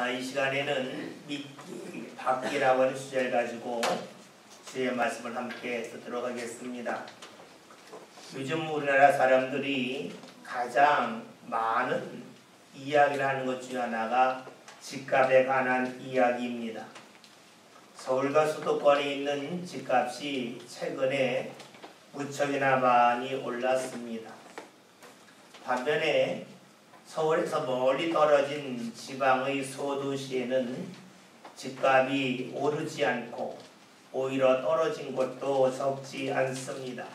이 시간에는 믿기, 받기라고 하는 주제를 가지고 주의 말씀을 함께 듣도록 하겠습니다. 요즘 우리나라 사람들이 가장 많은 이야기를 하는 것 중 하나가 집값에 관한 이야기입니다. 서울과 수도권에 있는 집값이 최근에 무척이나 많이 올랐습니다. 반면에 서울에서 멀리 떨어진 지방의 소도시에는 집값이 오르지 않고 오히려 떨어진 곳도 적지 않습니다.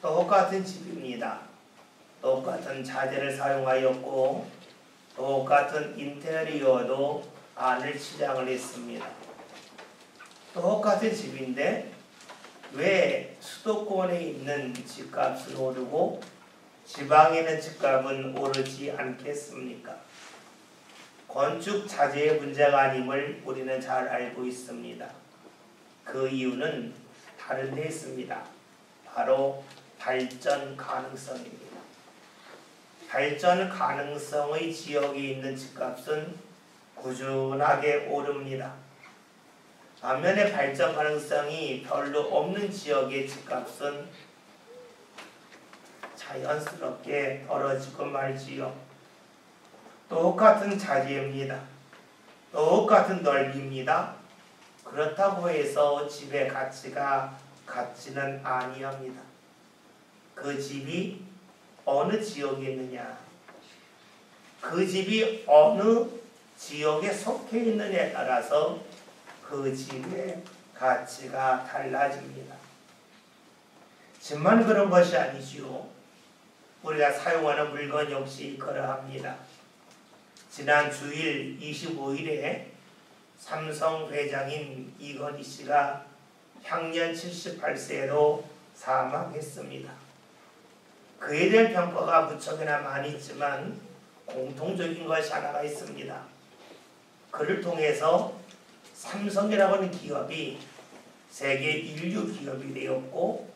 똑같은 집입니다. 똑같은 자재를 사용하였고 똑같은 인테리어도 안을 치장을 했습니다. 똑같은 집인데 왜 수도권에 있는 집값은 오르고 지방에 있는 집값은 오르지 않겠습니까? 건축 자재의 문제가 아님을 우리는 잘 알고 있습니다. 그 이유는 다른 데 있습니다. 바로 발전 가능성입니다. 발전 가능성의 지역에 있는 집값은 꾸준하게 오릅니다. 반면에 발전 가능성이 별로 없는 지역의 집값은 자연스럽게 떨어지고 말지요. 똑같은 자재입니다. 똑같은 넓이입니다. 그렇다고 해서 집의 가치가 같지는 아니합니다. 그 집이 어느 지역에 있느냐, 그 집이 어느 지역에 속해 있느냐에 따라서 그 집의 가치가 달라집니다. 집만 그런 것이 아니지요. 우리가 사용하는 물건 역시 그러합니다. 지난 주일 25일에 삼성 회장인 이건희 씨가 향년 78세로 사망했습니다. 그에 대한 평가가 무척이나 많이 있지만 공통적인 것이 하나가 있습니다. 그를 통해서 삼성이라고 하는 기업이 세계 1류 기업이 되었고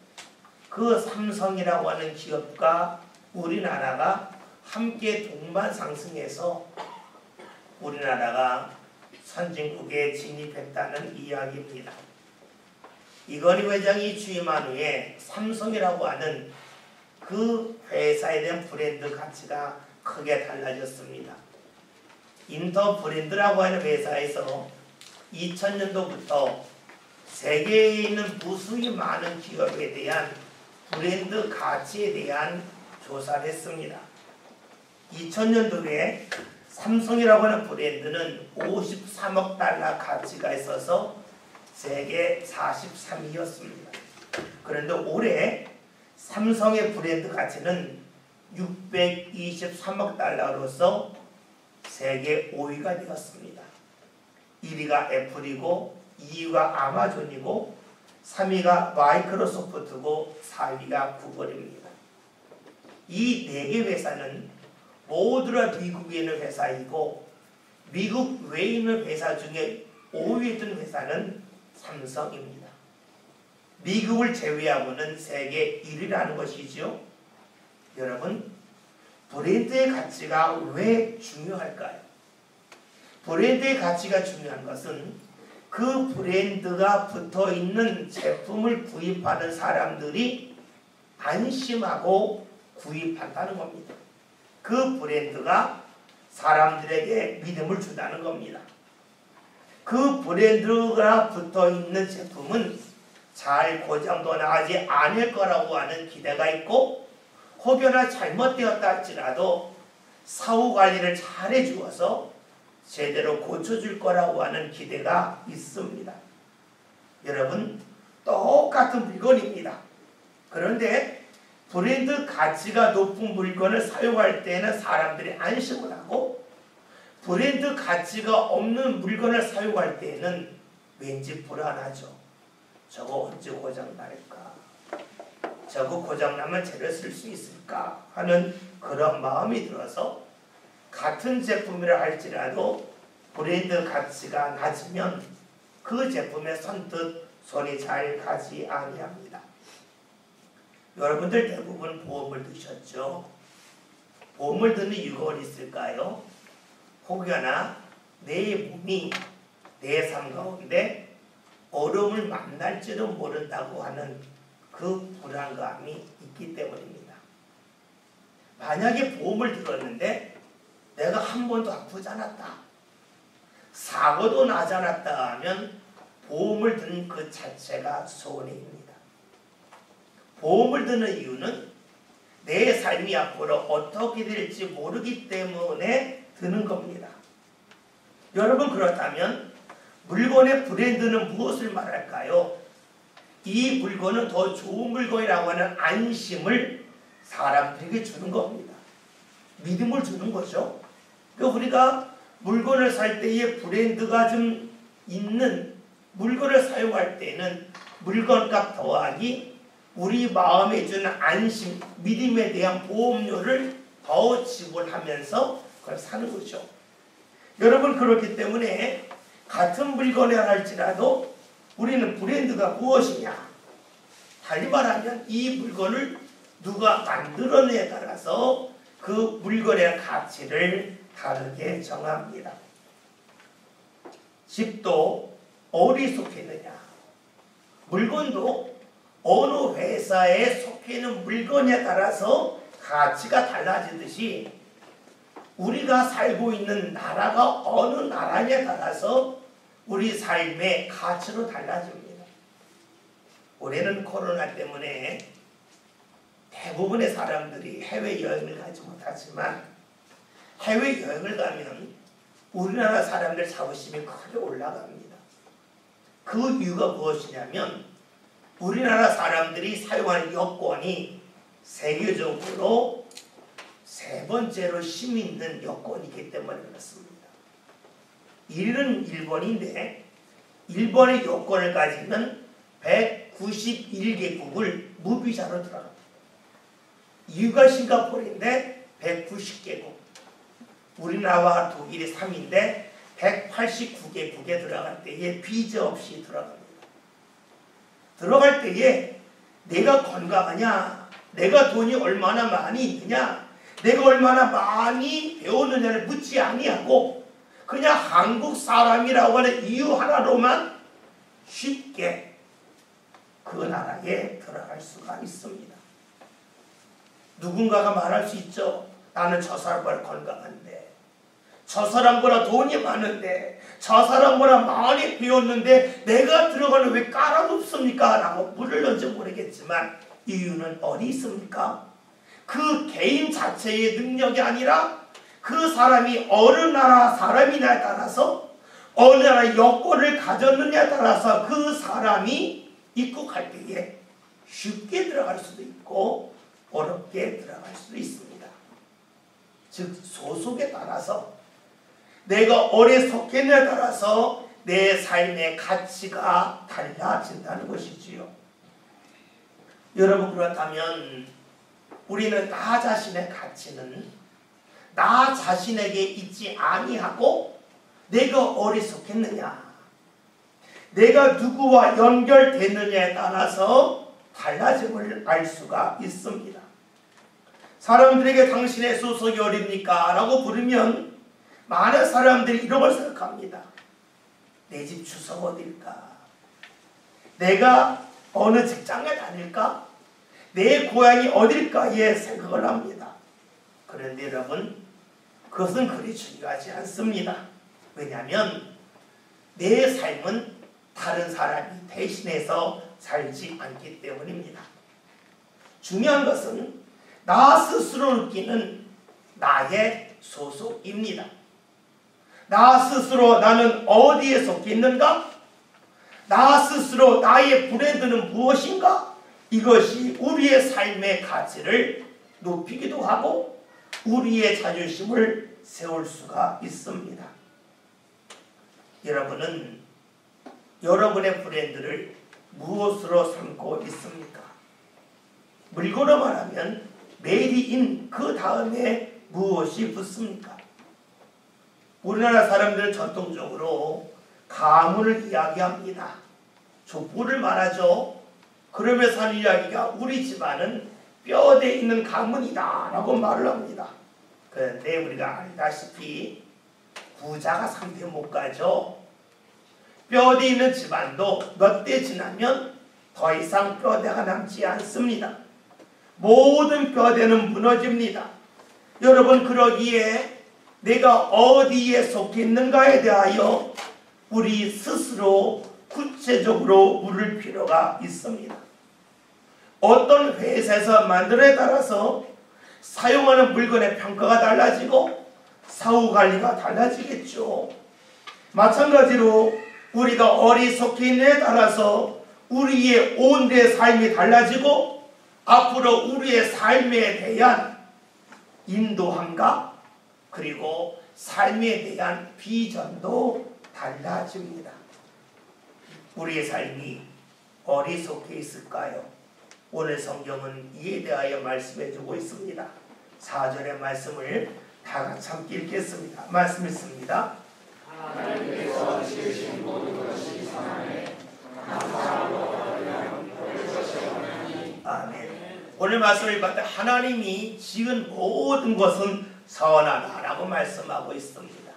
그 삼성이라고 하는 기업과 우리나라가 함께 동반 상승해서 우리나라가 선진국에 진입했다는 이야기입니다. 이건희 회장이 취임한 후에 삼성이라고 하는 그 회사에 대한 브랜드 가치가 크게 달라졌습니다. 인터 브랜드라고 하는 회사에서 2000년도부터 세계에 있는 무수히 많은 기업에 대한 브랜드 가치에 대한 조사를 했습니다. 2000년도에 삼성이라고 하는 브랜드는 53억 달러 가치가 있어서 세계 43위였습니다. 그런데 올해 삼성의 브랜드 가치는 623억 달러로서 세계 5위가 되었습니다. 1위가 애플이고 2위가 아마존이고 3위가 마이크로소프트고 4위가 구글입니다. 이 4개 회사는 모두 미국에 있는 회사이고 미국 외에 있는 회사 중에 5위에 든 회사는 삼성입니다. 미국을 제외하고는 세계 1위라는 것이죠. 여러분, 브랜드의 가치가 왜 중요할까요? 브랜드의 가치가 중요한 것은 그 브랜드가 붙어있는 제품을 구입하는 사람들이 안심하고 구입한다는 겁니다. 그 브랜드가 사람들에게 믿음을 준다는 겁니다. 그 브랜드가 붙어있는 제품은 잘 고장도 나지 않을 거라고 하는 기대가 있고 혹여나 잘못되었다 할지라도 사후 관리를 잘 해주어서 제대로 고쳐줄 거라고 하는 기대가 있습니다. 여러분, 똑같은 물건입니다. 그런데 브랜드 가치가 높은 물건을 사용할 때는 사람들이 안심을 하고 브랜드 가치가 없는 물건을 사용할 때는 왠지 불안하죠. 저거 언제 고장 날까? 저거 고장 나면 제대로 쓸 수 있을까? 하는 그런 마음이 들어서 같은 제품이라 할지라도 브랜드 가치가 낮으면 그 제품에 선뜻 손이 잘 가지 아니합니다. 여러분들 대부분 보험을 드셨죠? 보험을 드는 이유가 어디 있을까요? 혹여나 내 몸이 내 삶 가운데 어려움을 만날지도 모른다고 하는 그 불안감이 있기 때문입니다. 만약에 보험을 들었는데 내가 한 번도 아프지 않았다, 사고도 나지 않았다 하면 보험을 든 그 자체가 손해입니다. 보험을 드는 이유는 내 삶이 앞으로 어떻게 될지 모르기 때문에 드는 겁니다. 여러분, 그렇다면 물건의 브랜드는 무엇을 말할까요? 이 물건은 더 좋은 물건이라고 하는 안심을 사람들에게 주는 겁니다. 믿음을 주는 거죠. 그러니까 우리가 물건을 살 때에 브랜드가 좀 있는 물건을 사용할 때는 물건값 더하기 우리 마음에 주는 안심, 믿음에 대한 보험료를 더 지불하면서 그걸 사는 거죠. 여러분, 그렇기 때문에 같은 물건을 할지라도 우리는 브랜드가 무엇이냐, 달리 말하면 이 물건을 누가 만들어내에 따라서 그 물건의 가치를 다르게 정합니다. 집도 어디 속해 있느냐, 물건도 어느 회사에 속해 있는 물건에 따라서 가치가 달라지듯이 우리가 살고 있는 나라가 어느 나라에 따라서 우리 삶의 가치로 달라집니다. 올해는 코로나 때문에 대부분의 사람들이 해외여행을 가지 못하지만 해외여행을 가면 우리나라 사람들 자부심이 크게 올라갑니다. 그 이유가 무엇이냐면 우리나라 사람들이 사용하는 여권이 세계적으로 세 번째로 힘 있는 여권이기 때문에 그렇습니다. 1위는 일본인데 일본의 여권을 가지면 191개국을 무비자로 들어갑니다. 2위가 싱가포르인데 190개국, 우리나라와 독일이 3위인데 189개국에 들어갈 때에 비자 없이 들어갑니다. 들어갈 때에 내가 건강하냐, 내가 돈이 얼마나 많이 있느냐, 내가 얼마나 많이 배웠느냐를 묻지 아니하고 그냥 한국 사람이라고 하는 이유 하나로만 쉽게 그 나라에 들어갈 수가 있습니다. 누군가가 말할 수 있죠. 나는 저 사람보다 건강한데, 저 사람보다 돈이 많은데, 저 사람보다 많이 배웠는데 내가 들어가는 왜 까다롭습니까? 라고 물을런지 모르겠지만 이유는 어디 있습니까? 그 개인 자체의 능력이 아니라 그 사람이 어느 나라 사람이냐에 따라서, 어느 나라 여권을 가졌느냐에 따라서 그 사람이 입국할 때에 쉽게 들어갈 수도 있고 어렵게 들어갈 수도 있습니다. 즉 소속에 따라서, 내가 어디에 속했냐에 따라서 내 삶의 가치가 달라진다는 것이지요. 여러분, 그렇다면 우리는 나 자신의 가치는 나 자신에게 있지 아니하고 내가 어디에 속했느냐, 내가 누구와 연결됐느냐에 따라서 달라짐을 알 수가 있습니다. 사람들에게 당신의 소속이 어딥니까? 라고 부르면 많은 사람들이 이런 걸 생각합니다. 내 집 주소가 어딜까? 내가 어느 직장에 다닐까? 내 고향이 어딜까에 생각을 합니다. 그런데 여러분, 그것은 그리 중요하지 않습니다. 왜냐하면 내 삶은 다른 사람이 대신해서 살지 않기 때문입니다. 중요한 것은 나 스스로 느끼는 나의 소속입니다. 나 스스로 나는 어디에 속해 있는가? 나 스스로 나의 브랜드는 무엇인가? 이것이 우리의 삶의 가치를 높이기도 하고 우리의 자존심을 세울 수가 있습니다. 여러분은 여러분의 브랜드를 무엇으로 삼고 있습니까? 물건으로 말하면 메이드 인 그 다음에 무엇이 붙습니까? 우리나라 사람들은 전통적으로 가문을 이야기합니다. 족보를 말하죠. 그러면서 하는 이야기가 우리 집안은 뼈대 있는 가문이다 라고 말을 합니다. 그런데 우리가 알다시피 부자가 상태 못 가죠. 뼈대 있는 집안도 몇 대 지나면 더 이상 뼈대가 남지 않습니다. 모든 뼈대는 무너집니다. 여러분, 그러기에 내가 어디에 속해 있는가에 대하여 우리 스스로 구체적으로 물을 필요가 있습니다. 어떤 회사에서 만들어에 따라서 사용하는 물건의 평가가 달라지고 사후 관리가 달라지겠죠. 마찬가지로 우리가 어디 속해 있느냐에 따라서 우리의 온대 삶이 달라지고 앞으로 우리의 삶에 대한 인도함과 그리고 삶에 대한 비전도 달라집니다. 우리의 삶이 어디 속해 있을까요? 오늘 성경은 이에 대하여 말씀해 주고 있습니다. 4절의 말씀을 다 같이 함께 읽겠습니다. 말씀 있습니다. 하나님께서 지으신 모든 것이 선하네 감사하고 얻으면 볼 것이 없나니. 아멘. 오늘 말씀을 봤을 때 하나님이 지은 모든 것은 선하다라고 말씀하고 있습니다.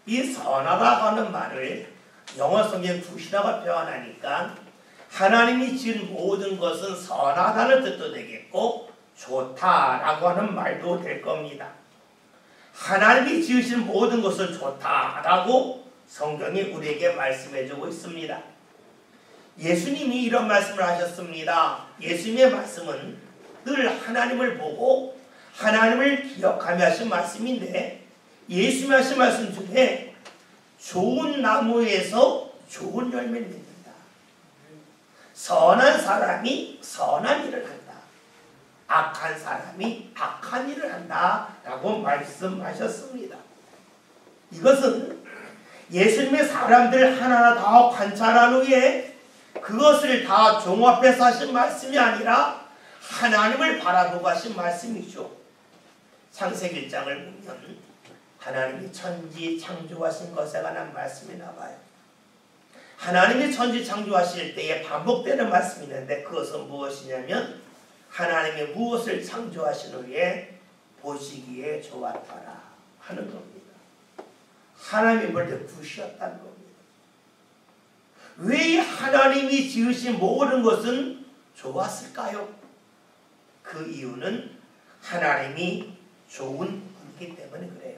이 선하다고 하는 말을 영어 성경 굿이라고 표현하니까 하나님이 지은 모든 것은 선하다는 뜻도 되겠고 좋다라고 하는 말도 될 겁니다. 하나님이 지으신 모든 것은 좋다라고 성경이 우리에게 말씀해주고 있습니다. 예수님이 이런 말씀을 하셨습니다. 예수님의 말씀은 늘 하나님을 보고 하나님을 기억하며 하신 말씀인데, 예수님이 하신 말씀 중에 좋은 나무에서 좋은 열매를 맺는다. 선한 사람이 선한 일을 한다. 악한 사람이 악한 일을 한다라고 말씀하셨습니다. 이것은 예수님의 사람들 하나하나 다 관찰한 후에 그것을 다 종합해서 하신 말씀이 아니라 하나님을 바라보고 하신 말씀이죠. 창세기 1장을 보면 하나님이 천지 창조하신 것에 관한 말씀이 나와요. 하나님이 천지 창조하실 때에 반복되는 말씀이 있는데 그것은 무엇이냐면 하나님이 무엇을 창조하신 후에 보시기에 좋았더라 하는 겁니다. 하나님이 볼 때 굿이었다는 겁니다. 왜 하나님이 지으신 모든 것은 좋았을까요? 그 이유는 하나님이 좋은 분이기 때문에 그래요.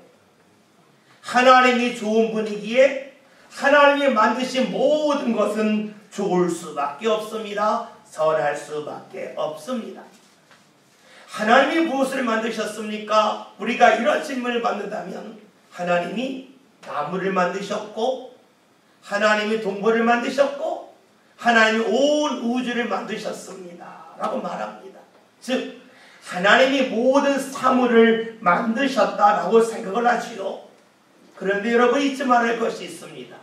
하나님이 좋은 분이기에 하나님이 만드신 모든 것은 좋을 수밖에 없습니다. 선할 수밖에 없습니다. 하나님이 무엇을 만드셨습니까? 우리가 이런 질문을 받는다면 하나님이 나무를 만드셨고 하나님이 동물을 만드셨고 하나님이 온 우주를 만드셨습니다 라고 말합니다. 즉 하나님이 모든 사물을 만드셨다라고 생각을 하지요. 그런데 여러분 잊지 말할 것이 있습니다.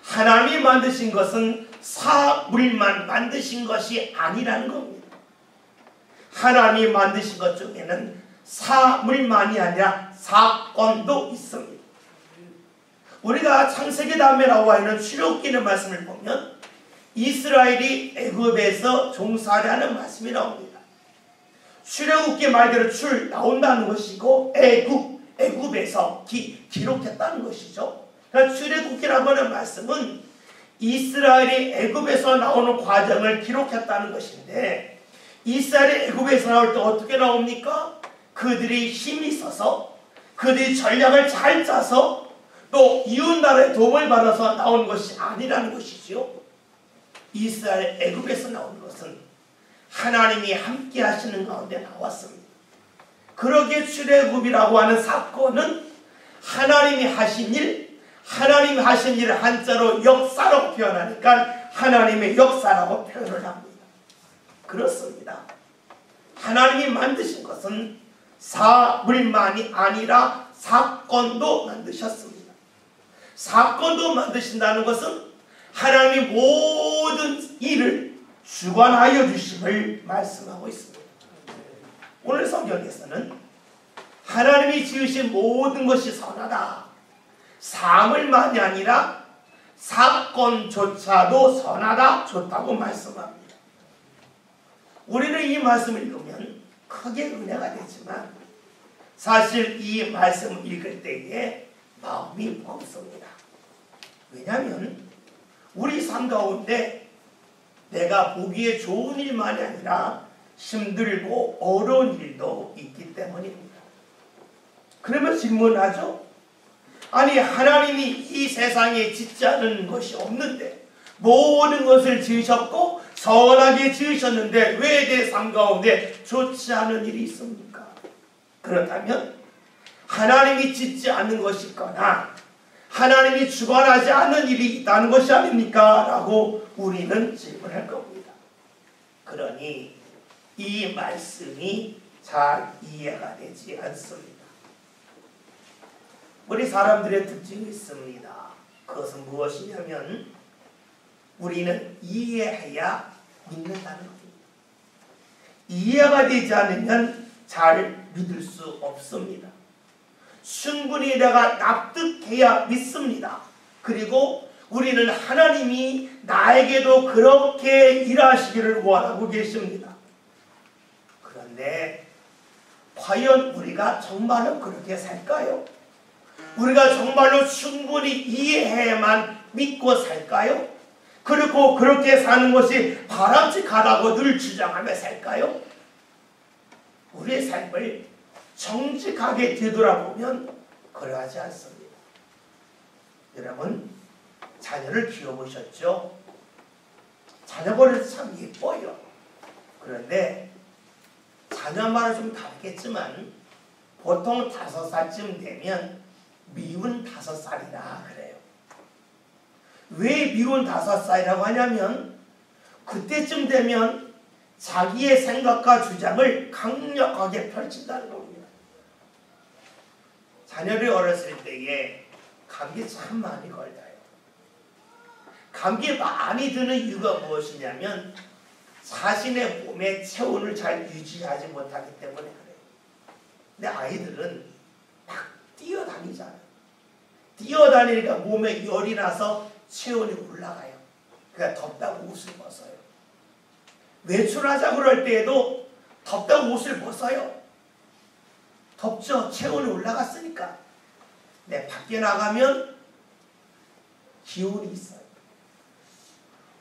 하나님이 만드신 것은 사물만 만드신 것이 아니라는 겁니다. 하나님이 만드신 것 중에는 사물만이 아니라 사건도 있습니다. 우리가 창세기 다음에 나와 있는 출애굽기의 말씀을 보면 이스라엘이 애굽에서 종살이하는 말씀이 나옵니다. 출애굽기 말대로 나온다는 것이고 애굽에서 기록했다는 것이죠. 그러니까 출애굽기라고 하는 말씀은 이스라엘이 애굽에서 나오는 과정을 기록했다는 것인데 이스라엘이 애굽에서 나올 때 어떻게 나옵니까? 그들이 힘이 있어서 그들이 전략을 잘 짜서 또 이웃나라의 도움을 받아서 나온 것이 아니라는 것이죠. 이스라엘 애굽에서 나온 것은 하나님이 함께 하시는 가운데 나왔습니다. 그러기에 출애굽이라고 하는 사건은 하나님이 하신 일, 하나님이 하신 일을 한자로 역사라고 표현하니까 하나님의 역사라고 표현을 합니다. 그렇습니다. 하나님이 만드신 것은 사물만이 아니라 사건도 만드셨습니다. 사건도 만드신다는 것은 하나님이 모든 일을 주관하여 주심을 말씀하고 있습니다. 오늘 성경에서는 하나님이 지으신 모든 것이 선하다. 사물만이 아니라 사건조차도 선하다, 좋다고 말씀합니다. 우리는 이 말씀을 읽으면 크게 은혜가 되지만 사실 이 말씀을 읽을 때에 마음이 없습니다. 왜냐하면 우리 삶 가운데 내가 보기에 좋은 일만이 아니라 힘들고 어려운 일도 있기 때문입니다. 그러면 질문하죠. 아니 하나님이 이 세상에 짓지 않은 것이 없는데 모든 것을 지으셨고 선하게 지으셨는데 왜 내 삶 가운데 좋지 않은 일이 있습니까? 그렇다면 하나님이 짓지 않은 것이 있거나 하나님이 주관하지 않은 일이 있다는 것이 아닙니까? 라고 우리는 질문할 겁니다. 그러니 이 말씀이 잘 이해가 되지 않습니다. 우리 사람들의 특징이 있습니다. 그것은 무엇이냐면 우리는 이해해야 믿는다는 겁니다. 이해가 되지 않으면 잘 믿을 수 없습니다. 충분히 내가 납득해야 믿습니다. 그리고 우리는 하나님이 나에게도 그렇게 일하시기를 원하고 계십니다. 그런데 과연 우리가 정말로 그렇게 살까요? 우리가 정말로 충분히 이해해야만 믿고 살까요? 그리고 그렇게 사는 것이 바람직하다고 늘 주장하며 살까요? 우리의 삶을 정직하게 되돌아보면 그러하지 않습니다. 여러분 자녀를 키워보셨죠? 자녀 보는 참 예뻐요. 그런데 자녀 말은 좀 다르겠지만 보통 5살쯤 되면 미운 5살이라 그래요. 왜 미운 5살이라고 하냐면 그때쯤 되면 자기의 생각과 주장을 강력하게 펼친다는 겁니다. 자녀를 어렸을 때에 감기 참 많이 걸려요. 감기 많이 드는 이유가 무엇이냐면 자신의 몸의 체온을 잘 유지하지 못하기 때문에 그래요. 근데 아이들은 막 뛰어다니잖아요. 뛰어다니니까 몸에 열이 나서 체온이 올라가요. 그러니까 덥다고 옷을 벗어요. 외출하자고 그럴 때에도 덥다고 옷을 벗어요. 덥죠? 체온이 올라갔으니까. 근데 밖에 나가면 기온이 있어요.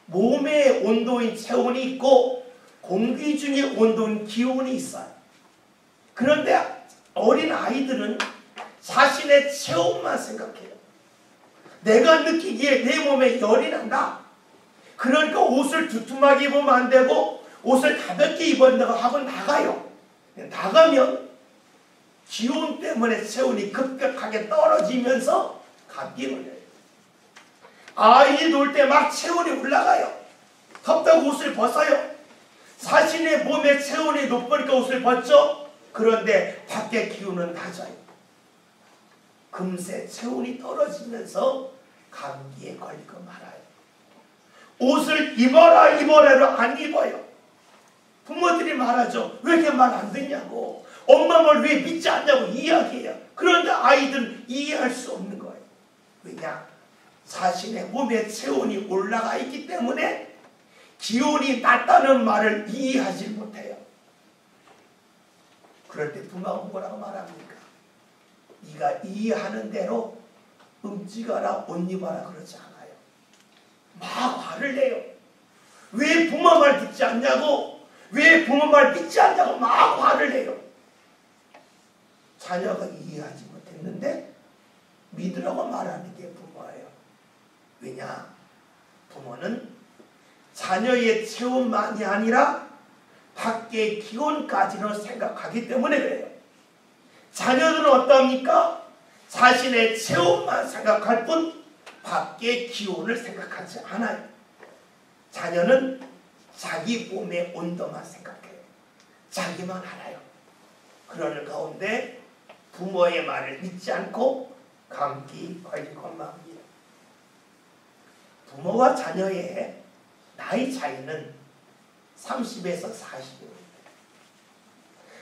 몸의 온도인 체온이 있고 공기 중에 온도인 기온이 있어요. 그런데 어린 아이들은 자신의 체온만 생각해요. 내가 느끼기에 내 몸에 열이 난다. 그러니까 옷을 두툼하게 입으면 안 되고 옷을 가볍게 입었다고 하고 나가요. 나가면 기온 때문에 체온이 급격하게 떨어지면서 감기 걸려요. 아이 놀 때 막 체온이 올라가요. 덥다고 옷을 벗어요. 자신의 몸의 체온이 높으니까 옷을 벗죠. 그런데 밖에 기온은 낮아요. 금세 체온이 떨어지면서 감기에 걸리고 말아요. 옷을 입어라 입어라로 안 입어요. 부모들이 말하죠. 왜 이렇게 말 안 듣냐고. 엄마 말 왜 믿지 않냐고 이야기해요. 그런데 아이들은 이해할 수 없는 거예요. 왜냐? 자신의 몸의 체온이 올라가 있기 때문에 기온이 낮다는 말을 이해하지 못해요. 그럴 때 부모가 뭐라고 말합니까? 네가 이해하는 대로 움직여라 옷 입어라 그러지 않아요. 막 화를 내요. 왜 부모 말 듣지 않냐고, 왜 부모 말 믿지 않냐고 막 화를 내요. 자녀가 이해하지 못했는데 믿으라고 말하는 게 부모예요. 왜냐? 부모는 자녀의 체온만이 아니라 밖의 기온까지도 생각하기 때문에 그래요. 자녀들은 어떠합니까? 자신의 체온만 생각할 뿐 밖의 기온을 생각하지 않아요. 자녀는 자기 몸의 온도만 생각해요. 자기만 알아요. 그러는 가운데 부모의 말을 믿지 않고 감기 걸리고 맙니다. 부모와 자녀의 나이 차이는 30에서 40입니다.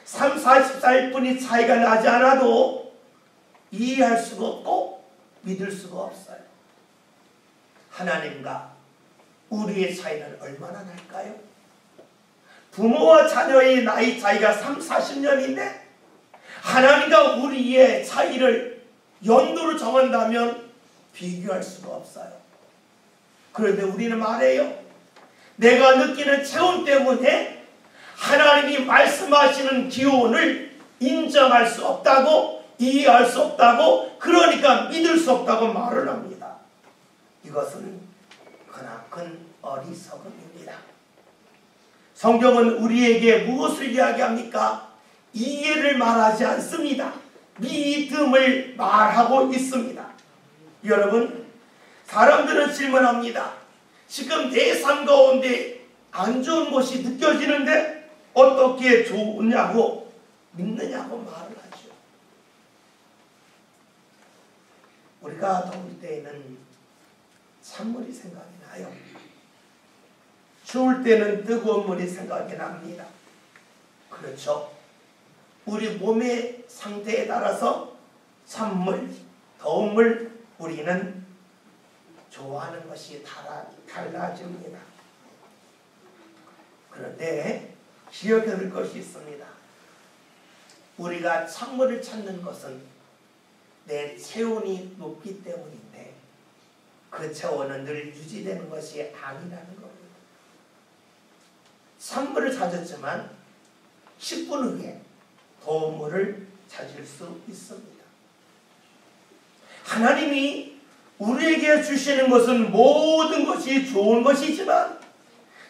40살 뿐이 차이가 나지 않아도 이해할 수가 없고 믿을 수가 없어요. 하나님과 우리의 차이는 얼마나 날까요? 부모와 자녀의 나이 차이가 30, 40년인데 하나님과 우리의 차이를 연도로 정한다면 비교할 수가 없어요. 그런데 우리는 말해요. 내가 느끼는 체온 때문에 하나님이 말씀하시는 기온을 인정할 수 없다고, 이해할 수 없다고, 그러니까 믿을 수 없다고 말을 합니다. 이것은 크나큰 어리석음입니다. 성경은 우리에게 무엇을 이야기합니까? 이해를 말하지 않습니다. 믿음을 말하고 있습니다. 여러분, 사람들은 질문합니다. 지금 내 삶 가운데 안 좋은 것이 느껴지는데 어떻게 좋으냐고, 믿느냐고 말을 하죠. 우리가 더울 때에는 찬물이 생각이 나요. 추울 때는 뜨거운 물이 생각이 납니다. 그렇죠. 우리 몸의 상태에 따라서 찬물, 더운 물, 우리는 좋아하는 것이 달라집니다. 그런데 기억해야 될 것이 있습니다. 우리가 찬물을 찾는 것은 내 체온이 높기 때문인데 그 체온은 늘 유지되는 것이 아니라는 겁니다. 찬물을 찾았지만 10분 후에 더운 물을 찾을 수 있습니다. 하나님이 우리에게 주시는 것은 모든 것이 좋은 것이지만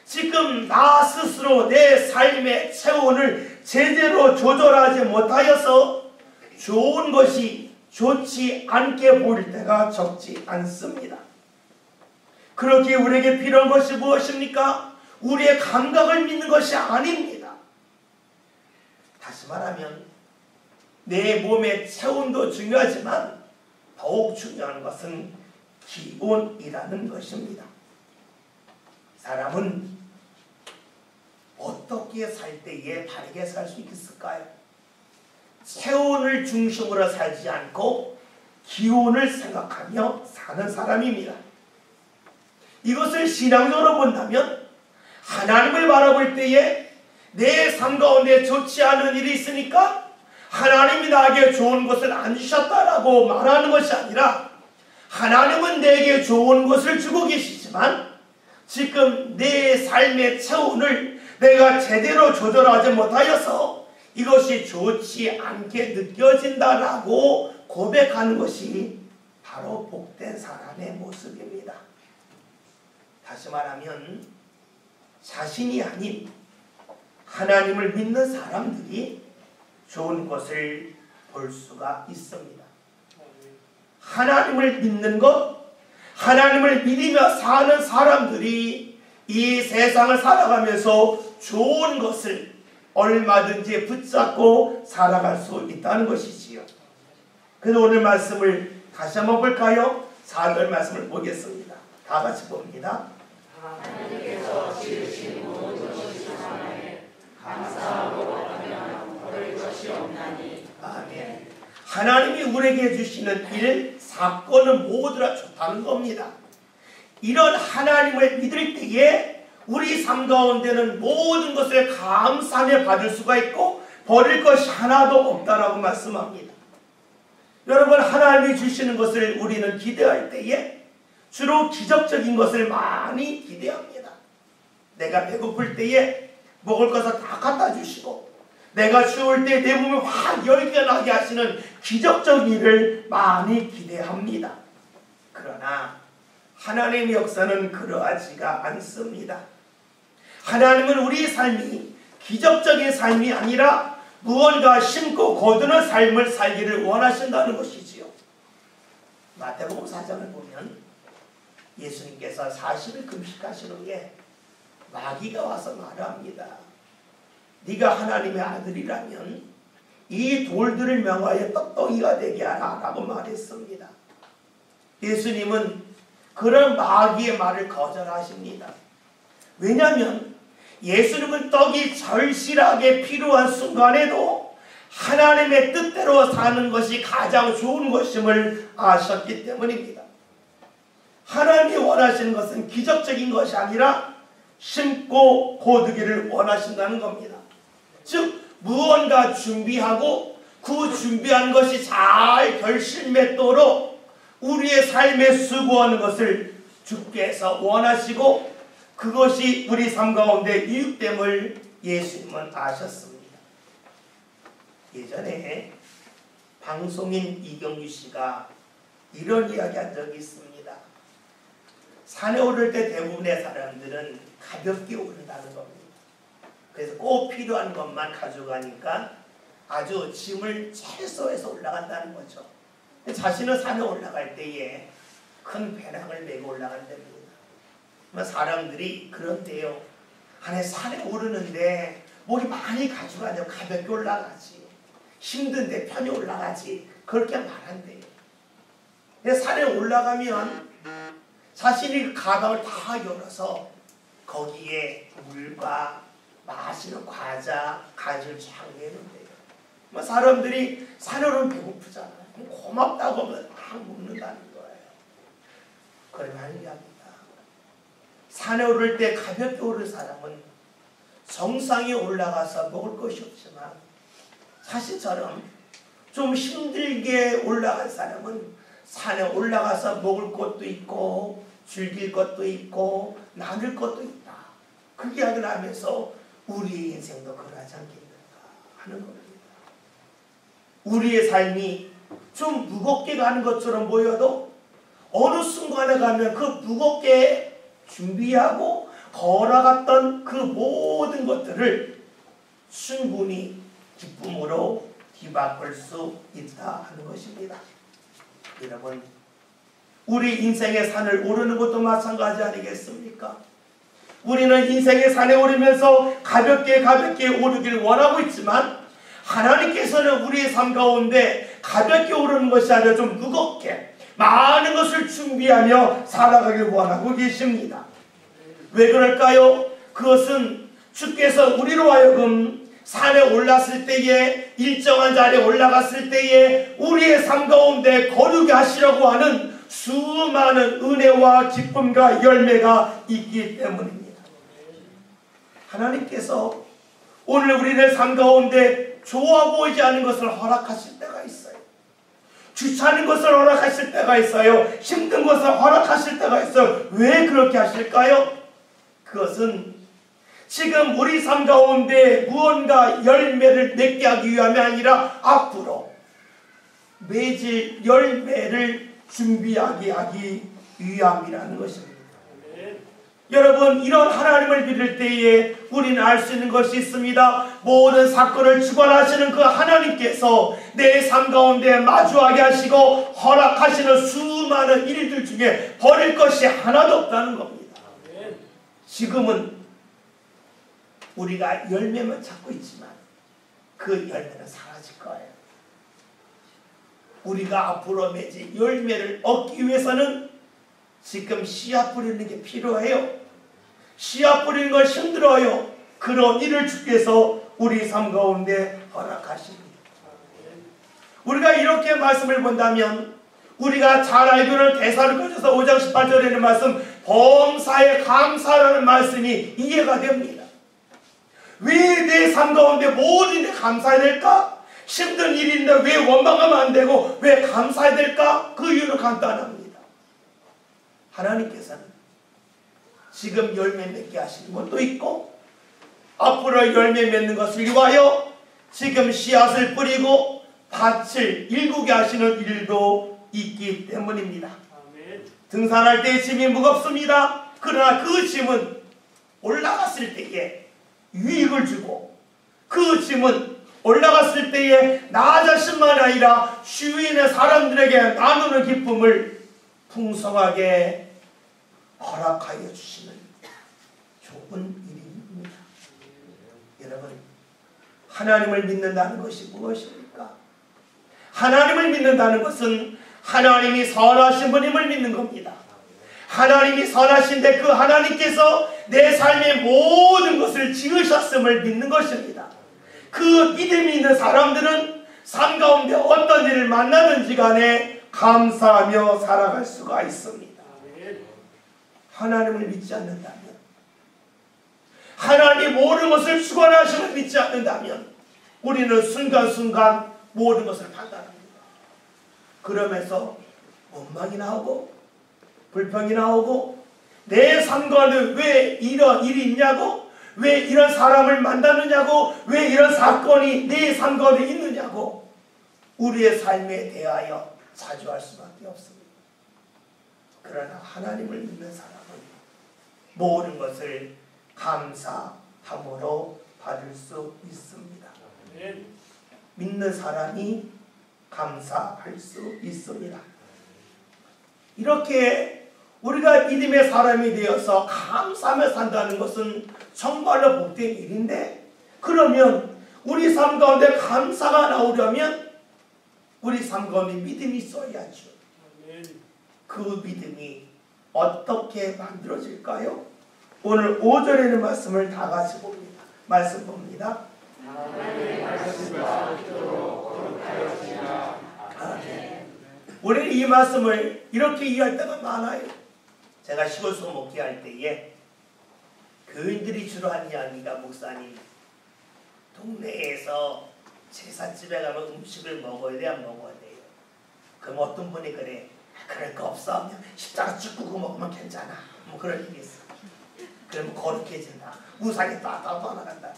지금 나 스스로 내 삶의 체온을 제대로 조절하지 못하여서 좋은 것이 좋지 않게 보일 때가 적지 않습니다. 그렇게 우리에게 필요한 것이 무엇입니까? 우리의 감각을 믿는 것이 아닙니다. 다시 말하면 내 몸의 체온도 중요하지만 더욱 중요한 것은 기온이라는 것입니다. 사람은 어떻게 살 때에 바르게 살 수 있을까요? 체온을 중심으로 살지 않고 기온을 생각하며 사는 사람입니다. 이것을 신앙적으로 본다면 하나님을 바라볼 때에 내 삶 가운데 좋지 않은 일이 있으니까 하나님이 나에게 좋은 것을 안 주셨다라고 말하는 것이 아니라 하나님은 내게 좋은 것을 주고 계시지만 지금 내 삶의 체온을 내가 제대로 조절하지 못하여서 이것이 좋지 않게 느껴진다라고 고백하는 것이 바로 복된 사람의 모습입니다. 다시 말하면 자신이 아닌 하나님을 믿는 사람들이 좋은 것을 볼 수가 있습니다. 하나님을 믿는 것, 하나님을 믿으며 사는 사람들이 이 세상을 살아가면서 좋은 것을 얼마든지 붙잡고 살아갈 수 있다는 것이지요. 그래서 오늘 말씀을 다시 한번 볼까요? 4절 말씀을 보겠습니다. 다 같이 봅니다. 하나님께서 지으신 모든 것이 선하에 감사하고 하면 버릴 것이 없나니. 아멘. 하나님이 우리에게 주시는 일, 사건은 모두 다 좋다는 겁니다. 이런 하나님을 믿을 때에 우리 삶 가운데는 모든 것을 감사하며 받을 수가 있고 버릴 것이 하나도 없다라고 말씀합니다. 여러분, 하나님이 주시는 것을 우리는 기대할 때에 주로 기적적인 것을 많이 기대합니다. 내가 배고플 때에 먹을 것을 다 갖다 주시고 내가 추울 때 내 몸에 확 열기가 나게 하시는 기적적인 일을 많이 기대합니다. 그러나 하나님의 역사는 그러하지가 않습니다. 하나님은 우리 삶이 기적적인 삶이 아니라 무언가 심고 거두는 삶을 살기를 원하신다는 것이지요. 마태복음 4장을 보면 예수님께서 40일 금식하신 후에 마귀가 와서 말합니다. 네가 하나님의 아들이라면 이 돌들을 명하여 떡덩이가 되게 하라 라고 말했습니다. 예수님은 그런 마귀의 말을 거절하십니다. 왜냐하면 예수님은 떡이 절실하게 필요한 순간에도 하나님의 뜻대로 사는 것이 가장 좋은 것임을 아셨기 때문입니다. 하나님이 원하시는 것은 기적적인 것이 아니라 심고 거두기를 원하신다는 겁니다. 즉 무언가 준비하고 그 준비한 것이 잘 결실맺도록 우리의 삶에 수고하는 것을 주께서 원하시고 그것이 우리 삶 가운데 이육됨을 예수님은 아셨습니다. 예전에 방송인 이경규 씨가 이런 이야기 한 적이 있습니다. 산에 오를 때 대부분의 사람들은 가볍게 오른다는 겁니다. 그래서 꼭 필요한 것만 가져가니까 아주 짐을 최소해서 올라간다는 거죠. 자신은 산에 올라갈 때에 큰 배낭을 메고 올라간답니다. 사람들이 그런데요. 안에 산에 오르는데 뭘 많이 가져가냐고 가볍게 올라가지. 힘든데 편히 올라가지. 그렇게 말한대요. 산에 올라가면 자신이 가방을 다 열어서 거기에 물과 마시는 과자, 간식을 쫙 내는데요. 사람들이 산에 오르면 배고프잖아요. 고맙다고 하면 막 먹는다는 거예요. 그러면 이야기합니다. 산에 오를 때 가볍게 오를 사람은 정상에 올라가서 먹을 것이 없지만 사실처럼 좀 힘들게 올라간 사람은 산에 올라가서 먹을 것도 있고 즐길 것도 있고 나눌 것도 있다. 그 이야기를 하면서 우리의 인생도 그러하지 않겠는가 하는 겁니다. 우리의 삶이 좀 무겁게 가는 것처럼 보여도 어느 순간에 가면 그 무겁게 준비하고 걸어갔던 그 모든 것들을 충분히 기쁨으로 뒤바꿀 수 있다 하는 것입니다. 여러분, 우리 인생의 산을 오르는 것도 마찬가지 아니겠습니까? 우리는 인생의 산에 오르면서 가볍게 오르길 원하고 있지만 하나님께서는 우리의 삶 가운데 가볍게 오르는 것이 아니라 좀 무겁게 많은 것을 준비하며 살아가길 원하고 계십니다. 왜 그럴까요? 그것은 주께서 우리로 하여금 산에 올랐을 때에 일정한 자리에 올라갔을 때에 우리의 삶 가운데 거룩하게 하시려고 하는 수많은 은혜와 기쁨과 열매가 있기 때문입니다. 하나님께서 오늘 우리의 삶 가운데 좋아 보이지 않은 것을 허락하실 때가 있어요. 귀찮은 것을 허락하실 때가 있어요. 힘든 것을 허락하실 때가 있어요. 왜 그렇게 하실까요? 그것은 지금 우리 삶 가운데 무언가 열매를 맺게 하기 위함이 아니라 앞으로 맺을 열매를 준비하게 하기 위함이라는 것입니다. 여러분, 이런 하나님을 믿을 때에 우리는 알 수 있는 것이 있습니다. 모든 사건을 주관하시는 그 하나님께서 내 삶 가운데 마주하게 하시고 허락하시는 수많은 일들 중에 버릴 것이 하나도 없다는 겁니다. 지금은 우리가 열매만 찾고 있지만 그 열매는 사라질 거예요. 우리가 앞으로 맺을 열매를 얻기 위해서는 지금 씨앗 뿌리는 게 필요해요. 씨앗 뿌리는 건 힘들어요. 그런 일을 주께서 우리 삶 가운데 허락하십니다. 우리가 이렇게 말씀을 본다면 우리가 잘 알기로는 데살로니가서 5장 18절에 있는 말씀 범사에 감사라는 말씀이 이해가 됩니다. 왜 내 삶 가운데 모든 일에 감사해야 될까? 힘든 일인데 왜 원망하면 안 되고 왜 감사해야 될까? 그 이유는 간단합니다. 하나님께서는 지금 열매 맺게 하시는 것도 있고 앞으로 열매 맺는 것을 위하여 지금 씨앗을 뿌리고 밭을 일구게 하시는 일도 있기 때문입니다. 아멘. 등산할 때 짐이 무겁습니다. 그러나 그 짐은 올라갔을 때에 유익을 주고 그 짐은 올라갔을 때에 나 자신만 아니라 주위에 있는 사람들에게 나누는 기쁨을 풍성하게 허락하여 주시는 좋은 일입니다. 여러분, 하나님을 믿는다는 것이 무엇입니까? 하나님을 믿는다는 것은 하나님이 선하신 분임을 믿는 겁니다. 하나님이 선하신데 그 하나님께서 내 삶의 모든 것을 지으셨음을 믿는 것입니다. 그 믿음이 있는 사람들은 삶 가운데 어떤 일을 만나든지 간에 감사하며 살아갈 수가 있습니다. 하나님을 믿지 않는다면, 하나님 모든 것을 주관하심을 믿지 않는다면 우리는 순간순간 모든 것을 판단합니다. 그러면서 원망이 나오고 불평이 나오고 내 삶과는 왜 이런 일이 있냐고, 왜 이런 사람을 만나느냐고, 왜 이런 사건이 내 삶과는 있느냐고 우리의 삶에 대하여 자주할 수밖에 없습니다. 그러나 하나님을 믿는 사람은 모든 것을 감사함으로 받을 수 있습니다. 믿는 사람이 감사할 수 있습니다. 이렇게 우리가 믿음의 사람이 되어서 감사하며 산다는 것은 정말로 복된 일인데, 그러면 우리 삶 가운데 감사가 나오려면 우리 삶 가운데 믿음이 있어야죠. 그 믿음이 어떻게 만들어질까요? 오늘 5절에는 말씀을 다 같이 봅니다. 말씀 봅니다. 우리는 이 말씀을 이렇게 이해할 때가 많아요. 제가 시골 소 먹기 할 때에 교인들이 주로 한 이야기가, 목사님 동네에서 제삿집에 가면 음식을 먹어야 돼, 안 먹어야 돼요? 그럼 어떤 분이 그래, 그럴 거 없어, 그냥 십자가 쭉 끄고 먹으면 괜찮아, 뭐 그런 얘기 있어. 그러면 거룩해진다, 우상이 따따따 나간다.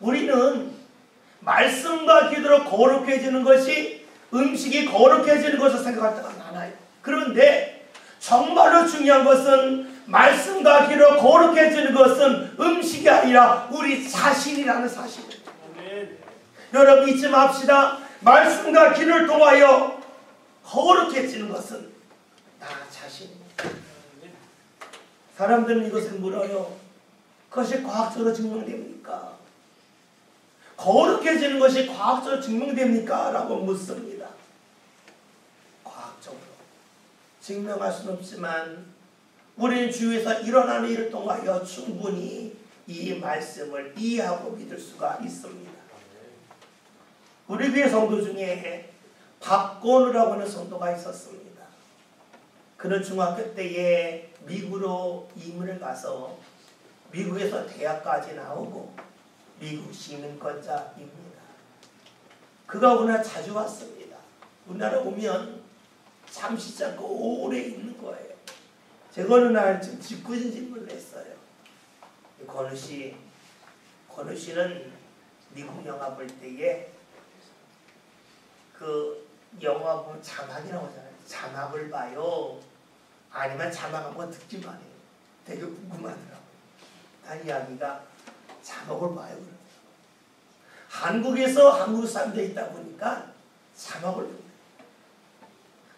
우리는 말씀과 기도로 거룩해지는 것이, 음식이 거룩해지는 것을 생각할 때가 많아요. 그런데 정말로 중요한 것은 말씀과 기도로 거룩해지는 것은 음식이 아니라 우리 자신이라는 사실입니다. 여러분 잊지 맙시다. 말씀과 기도를 통하여 거룩해지는 것은 나 자신입니다. 사람들은 이것을 물어요. 그것이 과학적으로 증명됩니까? 거룩해지는 것이 과학적으로 증명됩니까? 라고 묻습니다. 과학적으로 증명할 수는 없지만 우리는 주위에서 일어나는 일을 통하여 충분히 이 말씀을 이해하고 믿을 수가 있습니다. 우리 교회 성도 중에 박건우라고 하는 성도가 있었습니다. 그는 중학교 때에 미국으로 이민을 가서 미국에서 대학까지 나오고 미국 시민권자입니다. 그가 우리나라 자주 왔습니다. 우리나라 오면 잠시지 않고 오래 있는 거예요. 제가 어느 날 좀 짓궂은 질문을 했어요. 건우 씨는 미국 영화 볼 때에 그 영화 보면 자막이라고 하잖아요. 자막을 봐요? 아니면 자막 한번 듣기만 해요? 되게 궁금하더라고요. 단 이야기가 자막을 봐요. 한국에서 한국 사람들이 있다 보니까 자막을 봅니다.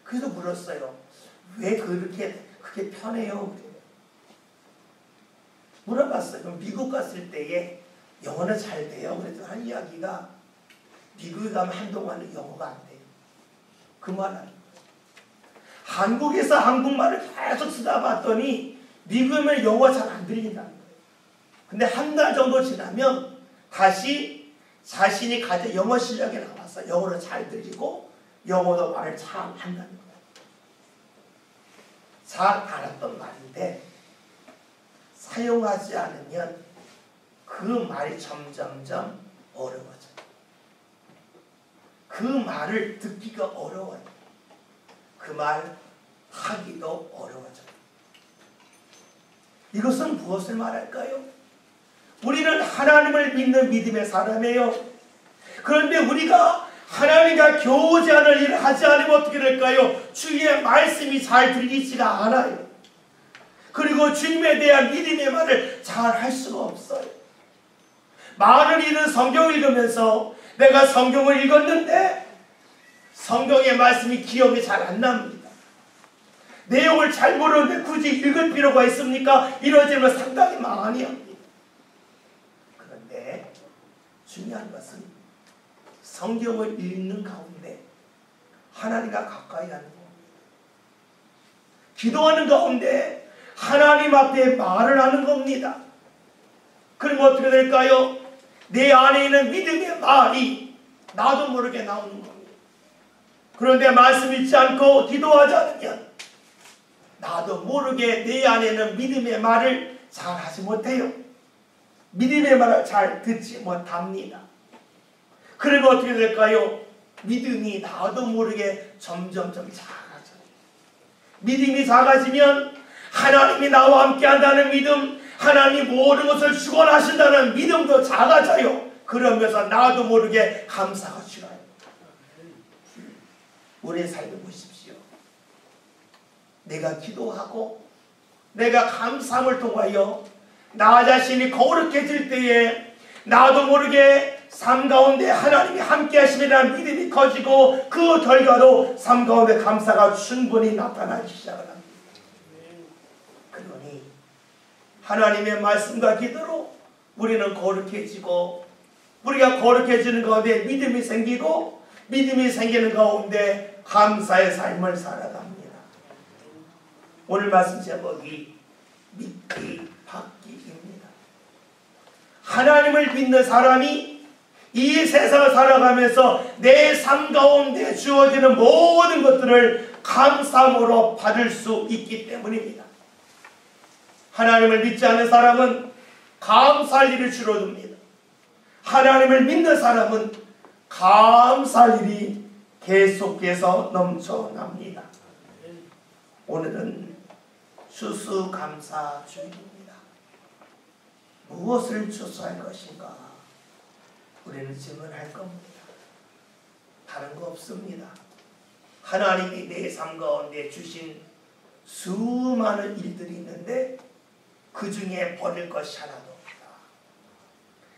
그래서 물었어요. 왜 그렇게 그게 편해요? 물어봤어요. 그럼 미국 갔을 때에 영어는 잘 돼요? 그래서 한 이야기가 미국에 가면 한동안은 영어가 안 돼요. 그 말 아니에요. 한국에서 한국말을 계속 쓰다 봤더니 미국에 영어가 잘 안 들린다는 거예요. 근데 한 달 정도 지나면 다시 자신이 가진 영어 실력이 나와서 영어를 잘 들리고 영어도 말을 잘 한다는 거예요. 잘 알았던 말인데 사용하지 않으면 그 말이 점점점 어려워져요. 그 말을 듣기가 어려워요. 그 말 하기도 어려워져요. 이것은 무엇을 말할까요? 우리는 하나님을 믿는 믿음의 사람이에요. 그런데 우리가 하나님과 교제하는 일을 하지 않으면 어떻게 될까요? 주의 말씀이 잘 들리지가 않아요. 그리고 주님에 대한 믿음의 말을 잘 할 수가 없어요. 많은 이는 성경을 읽으면서 내가 성경을 읽었는데 성경의 말씀이 기억이 잘 안 납니다. 내용을 잘 모르는데 굳이 읽을 필요가 있습니까? 이런 질문을 상당히 많이 합니다. 그런데 중요한 것은 성경을 읽는 가운데 하나님과 가까이 하는 겁니다. 기도하는 가운데 하나님 앞에 말을 하는 겁니다. 그러면 어떻게 될까요? 내 안에 있는 믿음의 말이 나도 모르게 나오는 겁니다. 그런데 말씀 읽지 않고 기도하지 않으면 나도 모르게 내 안에는 믿음의 말을 잘 하지 못해요. 믿음의 말을 잘 듣지 못합니다. 그러면 어떻게 될까요? 믿음이 나도 모르게 점점점 작아져요. 믿음이 작아지면 하나님이 나와 함께 한다는 믿음, 하나님이 모든 것을 주관하신다는 믿음도 작아져요. 그러면서 나도 모르게 감사가 줄어요. 우리의 삶을 보십시오. 내가 기도하고 내가 감사함을 통하여 나 자신이 거룩해질 때에 나도 모르게 삶 가운데 하나님이 함께 하심이라는 믿음이 커지고 그 결과로 삶 가운데 감사가 충분히 나타나기 시작을 합니다. 그러니 하나님의 말씀과 기도로 우리는 거룩해지고 우리가 거룩해지는 가운데 믿음이 생기고 믿음이 생기는 가운데 감사의 삶을 살아갑니다. 오늘 말씀 제목이 믿기 받기입니다. 하나님을 믿는 사람이 이 세상을 살아가면서 내 삶 가운데 주어지는 모든 것들을 감사함으로 받을 수 있기 때문입니다. 하나님을 믿지 않는 사람은 감사할 일이 줄어듭니다. 하나님을 믿는 사람은 감사할 일이 계속해서 넘쳐납니다. 오늘은 추수감사 주일입니다. 무엇을 추수할 것인가? 우리는 질문할 겁니다. 다른 거 없습니다. 하나님이 내 삶 가운데 주신 수많은 일들이 있는데 그 중에 버릴 것이 하나도 없다.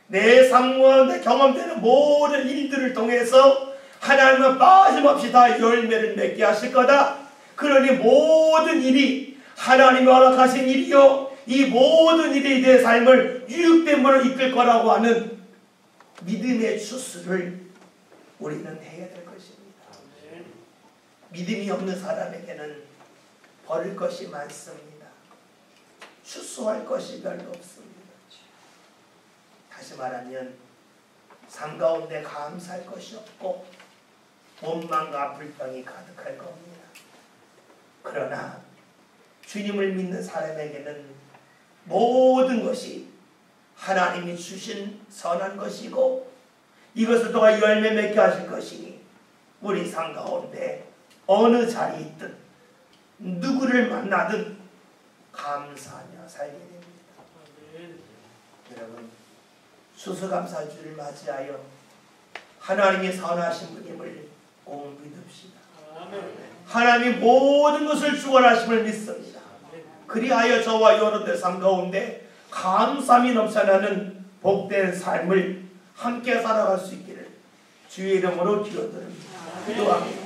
내 삶 가운데 경험되는 모든 일들을 통해서 하나님은 빠짐없이 다 열매를 맺게 하실 거다. 그러니 모든 일이 하나님이 허락하신 일이요, 이 모든 일이 내 삶을 유익됨으로 이끌 거라고 하는 믿음의 추수를 우리는 해야 될 것입니다. 믿음이 없는 사람에게는 버릴 것이 많습니다. 추수할 것이 별로 없습니다. 다시 말하면 삶 가운데 감사할 것이 없고 원망과 불평이 가득할 겁니다. 그러나 주님을 믿는 사람에게는 모든 것이 하나님이 주신 선한 것이고 이것을 통해 열매 맺게 하실 것이니 우리 삶 가운데 어느 자리에 있든 누구를 만나든 감사하며 살게 됩니다. 여러분, 추수감사주를 맞이하여 하나님이 선하신 분임을 꼭 믿읍시다. 하나님이 모든 것을 주관하심을 믿습니다. 그리하여 저와 여러분들 삶 가운데 감사함이 넘쳐나는 복된 삶을 함께 살아갈 수 있기를 주의 이름으로 기도드립니다. 기도합니다.